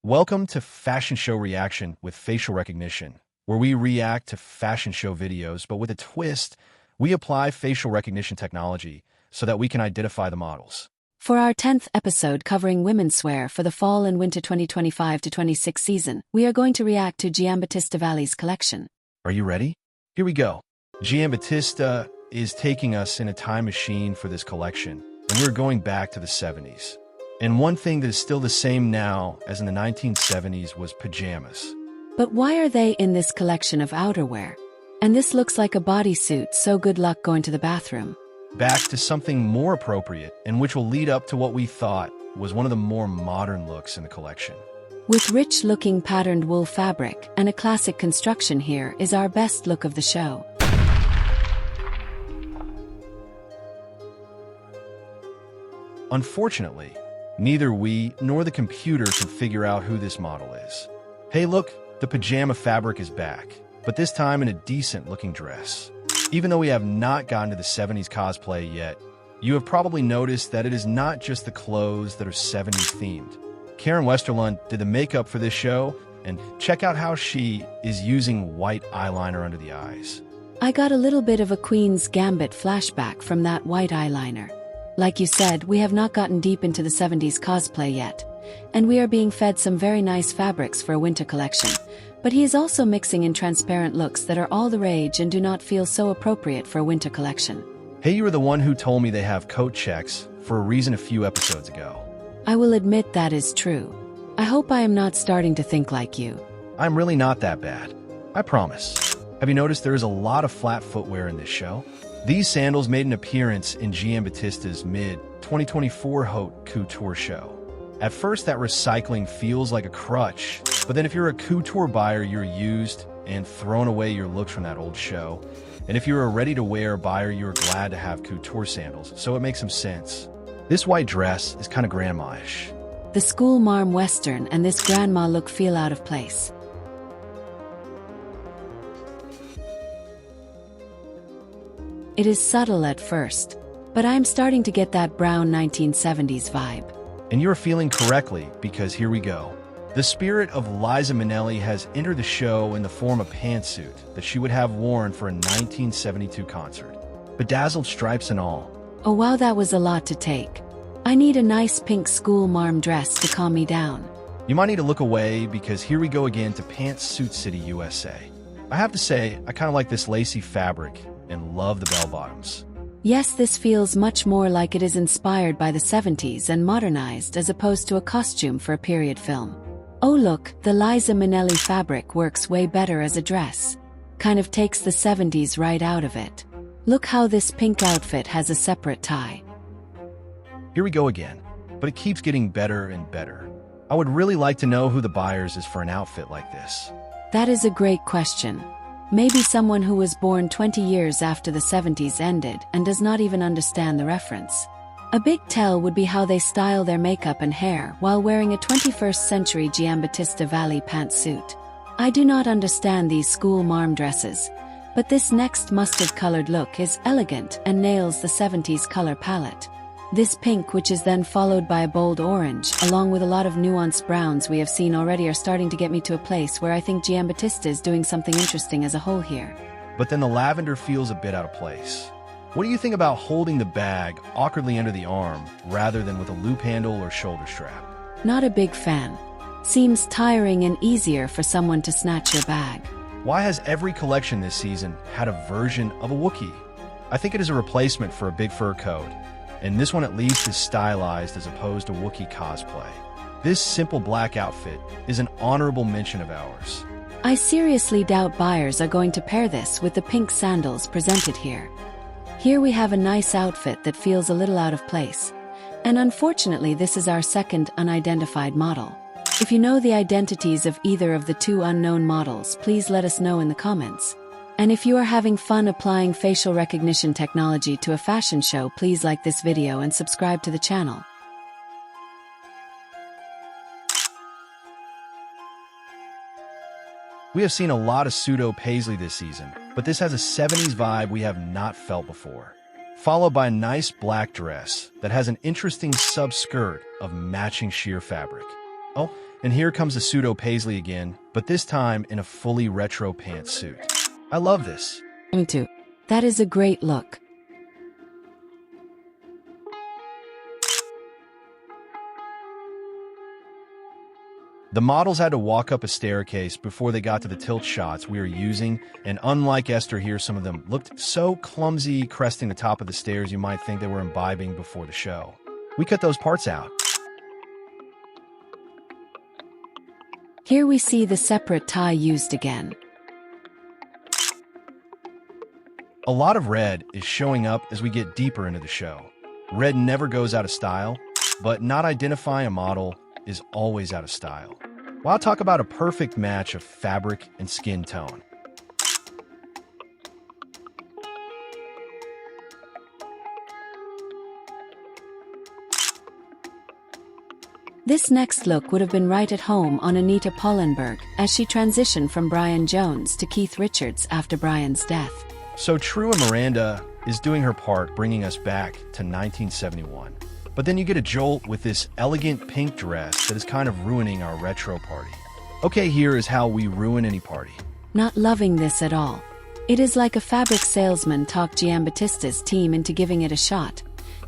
Welcome to Fashion Show Reaction with facial recognition, where we react to fashion show videos, but with a twist. We apply facial recognition technology so that we can identify the models. For our 10th episode covering womenswear for the fall and winter 2025-26 season, we are going to react to Giambattista Valli's collection. Are you ready? Here we go. Giambattista is taking us in a time machine for this collection, and we're going back to the 70s. And one thing that is still the same now as in the 1970s was pajamas. But why are they in this collection of outerwear? And this looks like a bodysuit, so good luck going to the bathroom. Back to something more appropriate, and which will lead up to what we thought was one of the more modern looks in the collection. With rich-looking patterned wool fabric and a classic construction, here is our best look of the show. Unfortunately, neither we nor the computer can figure out who this model is. Hey look, the pajama fabric is back, but this time in a decent-looking dress. Even though we have not gotten to the 70s cosplay yet, you have probably noticed that it is not just the clothes that are 70s themed. Karen Westerlund did the makeup for this show, and check out how she is using white eyeliner under the eyes. I got a little bit of a Queen's Gambit flashback from that white eyeliner. Like you said, we have not gotten deep into the 70s cosplay yet, and we are being fed some very nice fabrics for a winter collection, but he is also mixing in transparent looks that are all the rage and do not feel so appropriate for a winter collection. Hey, you were the one who told me they have coat checks for a reason a few episodes ago. I will admit that is true. I hope I am not starting to think like you. I'm really not that bad. I promise. Have you noticed there is a lot of flat footwear in this show? These sandals made an appearance in Giambattista's mid-2024 Haute Couture show. At first, that recycling feels like a crutch, but then if you're a couture buyer, you're used and thrown away your looks from that old show. And if you're a ready-to-wear buyer, you're glad to have couture sandals, so it makes some sense. This white dress is kind of grandma-ish. The school marm western and this grandma look feel out of place. It is subtle at first, but I'm starting to get that brown 1970s vibe. And you're feeling correctly, because here we go. The spirit of Liza Minnelli has entered the show in the form of a pantsuit that she would have worn for a 1972 concert. Bedazzled stripes and all. Oh wow, that was a lot to take. I need a nice pink school marm dress to calm me down. You might need to look away, because here we go again to Pantsuit City, USA. I have to say, I kind of like this lacy fabric and love the bell-bottoms. Yes, this feels much more like it is inspired by the 70s and modernized as opposed to a costume for a period film. Oh look, the Liza Minnelli fabric works way better as a dress. Kind of takes the 70s right out of it. Look how this pink outfit has a separate tie. Here we go again, but it keeps getting better and better. I would really like to know who the buyers is for an outfit like this. That is a great question. Maybe someone who was born 20 years after the 70s ended and does not even understand the reference. A big tell would be how they style their makeup and hair while wearing a 21st century Giambattista Valli pantsuit. I do not understand these school marm dresses, but this next mustard-colored look is elegant and nails the 70s color palette. This pink, which is then followed by a bold orange, along with a lot of nuanced browns we have seen already, are starting to get me to a place where I think Giambattista is doing something interesting as a whole here. But then the lavender feels a bit out of place. What do you think about holding the bag awkwardly under the arm, rather than with a loop handle or shoulder strap? Not a big fan. Seems tiring and easier for someone to snatch your bag. Why has every collection this season had a version of a Wookiee? I think it is a replacement for a big fur coat. And this one at least is stylized as opposed to Wookiee cosplay. This simple black outfit is an honorable mention of ours. I seriously doubt buyers are going to pair this with the pink sandals presented here. Here we have a nice outfit that feels a little out of place. And unfortunately, this is our second unidentified model. If you know the identities of either of the two unknown models, please let us know in the comments. And if you are having fun applying facial recognition technology to a fashion show, please like this video and subscribe to the channel. We have seen a lot of Pseudo Paisley this season, but this has a 70s vibe we have not felt before. Followed by a nice black dress that has an interesting sub-skirt of matching sheer fabric. Oh, And here comes the Pseudo Paisley again, but this time in a fully retro pantsuit. I love this. Me too. That is a great look. The models had to walk up a staircase before they got to the tilt shots we were using, and unlike Esther here, some of them looked so clumsy cresting the top of the stairs you might think they were imbibing before the show. We cut those parts out. Here we see the separate tie used again. A lot of red is showing up as we get deeper into the show. Red never goes out of style, but not identifying a model is always out of style. Well, I'll talk about a perfect match of fabric and skin tone. This next look would have been right at home on Anita Pallenberg as she transitioned from Brian Jones to Keith Richards after Brian's death. So True and Miranda is doing her part, bringing us back to 1971. But then you get a jolt with this elegant pink dress that is kind of ruining our retro party. Okay, here is how we ruin any party. Not loving this at all. It is like a fabric salesman talked Giambattista's team into giving it a shot,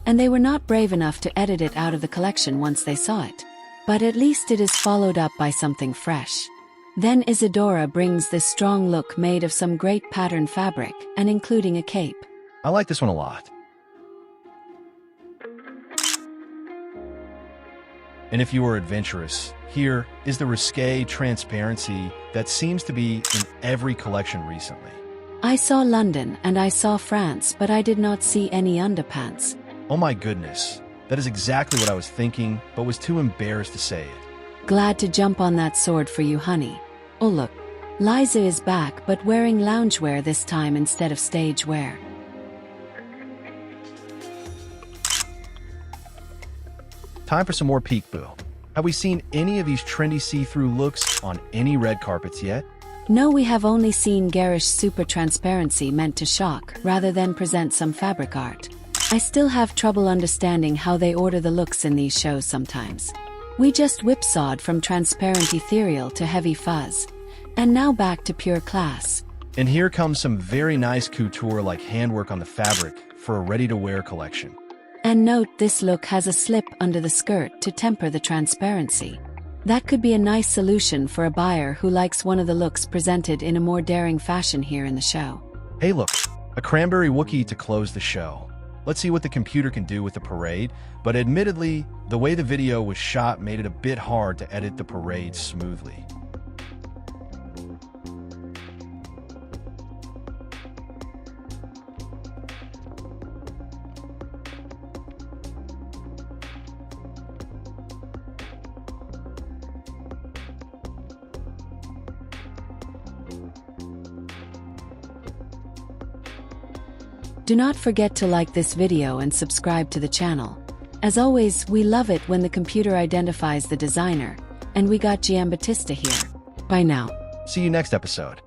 and they were not brave enough to edit it out of the collection once they saw it. But at least it is followed up by something fresh. Then Isadora brings this strong look made of some great pattern fabric and including a cape. I like this one a lot. And if you are adventurous, here is the risque transparency that seems to be in every collection recently. I saw London and I saw France, but I did not see any underpants. Oh my goodness, that is exactly what I was thinking, but was too embarrassed to say it. Glad to jump on that sword for you, honey. Oh look, Liza is back but wearing loungewear this time instead of stage wear. Time for some more peekaboo. Have we seen any of these trendy see-through looks on any red carpets yet? No, we have only seen garish super transparency meant to shock rather than present some fabric art. I still have trouble understanding how they order the looks in these shows sometimes. We just whipsawed from transparent ethereal to heavy fuzz, and now back to pure class. And here comes some very nice couture like handwork on the fabric for a ready-to-wear collection. And note, this look has a slip under the skirt to temper the transparency. That could be a nice solution for a buyer who likes one of the looks presented in a more daring fashion here in the show. Hey look, a cranberry Wookiee to close the show. Let's see what the computer can do with the parade, but admittedly, the way the video was shot made it a bit hard to edit the parade smoothly. Do not forget to like this video and subscribe to the channel. As always, we love it when the computer identifies the designer, and we got Giambattista here. Bye now. See you next episode.